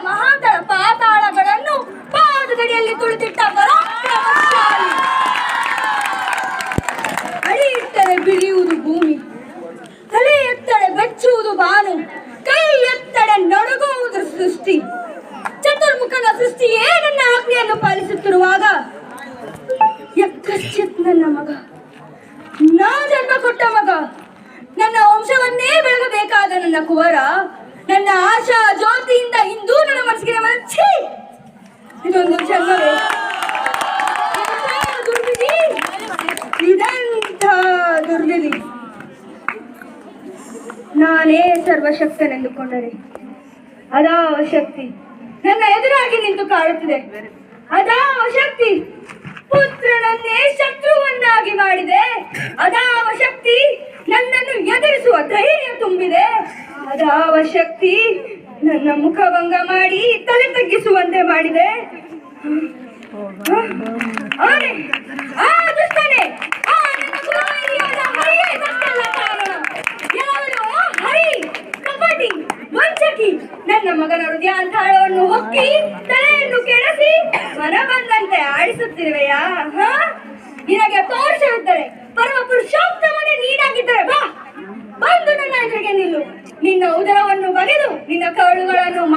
ಮಹಾತಳ ಪಾತಾಳಗಳನ್ನು ಪಾದದಡಿಯಲ್ಲಿ ತುಳಿತಿಟ್ಟ ಪರಾಕ್ರಮಶಾಲಿ. ಅಡಿ ಇಟ್ಟರೆ ಬಿಳಿಯುವುದು ಭೂಮಿ, ತಲೆ ಎತ್ತಡೆ ಬೆಚ್ಚುವುದು ಬಾನು, ಕೈ ಎತ್ತಡೆ ನಡುಗುವುದು ಸೃಷ್ಟಿ. ಚತುರ್ಮುಖನ ಸೃಷ್ಟಿಯೇ ನನ್ನ ಆಜ್ಞೆಯನ್ನು ಪಾಲಿಸುತ್ತಿರುವಾಗ ಯಕ್ಕಶ್ಚಿತ್ ನನ್ನ ಮಗ, ನಾ ಜನ್ಮ ಕೊಟ್ಟ ಮಗ, ನನ್ನ ವಂಶವನ್ನೇ ಬೆಳಗಬೇಕಾದ ನನ್ನ ಕುವರ, ನನ್ನ ಆಶಾ ಜ್ಯೋತಿಯಿಂದ ಇಂದು ನನ್ನ ಮನಸ್ಸಿಗೆ ಮನಸ್ಸಿ ಇದೊಂದು ಜನ್ಮವೇ, ದುರ್ವಿಧಿ, ಇದಂಥ ದುರ್ವಿಧಿ. ನಾನೇ ಸರ್ವಶಕ್ತನೆಂದುಕೊಂಡರೆ ಅದಾವ ಶಕ್ತಿ ನನ್ನ ಎದುರಾಗಿ ನಿಂತು ಕಾಡುತ್ತಿದೆ. ಅದಾವ ಶಕ್ತಿ ಪುತ್ರನನ್ನೇ ಶತ್ರುವನ್ನಾಗಿ ಮಾಡಿದೆ. ಅದಾವ ಶಕ್ತಿ ನನ್ನನ್ನು ಎದುರಿಸುವ ಧೈರ್ಯ ತುಂಬಿದೆ. ಅದಾವ ಶಕ್ತಿ ನನ್ನ ಮುಖಭಂಗ ಮಾಡಿ ತಲೆ ತಗ್ಗಿಸುವಂತೆ ಮಾಡಿದೆ. ಆ ದುಷ್ಟನೇ, ಆ ನನ್ನ ಕುಲವೈರಿಯಾದ ಹರಿಯೇ ಇದಕ್ಕೆಲ್ಲ ಕಾರಣ. ಯಾವನು ಹರಿ, ಕಪಟಿ, ವಂಚಕಿ, ನನ್ನ ಮಗನ ಹೃದಯಾಂತಾಳವನ್ನು ಹೊಕ್ಕಿ ತಲೆಯನ್ನು ಕೆಡಿಸಿ ಮನ ಬಂದಂತೆ ಆಡಿಸುತ್ತಿರುವೆಯಾ? ನಿನಗೆ ಪೌರುಷವಿದ್ದರೆ, ಪರಮ ಪುರುಷೋತ್ತಮನೇ ನೀನಾಗಿದ್ದರೆ ಬಾ, ಬಂದು ನನ್ನ ಎದುರಿಗೆ ನಿಲ್ಲು. ನಿನ್ನ ಉದರವನ್ನು ಬಗೆದು ನಿನ್ನ ಕರುಳುಗಳನ್ನು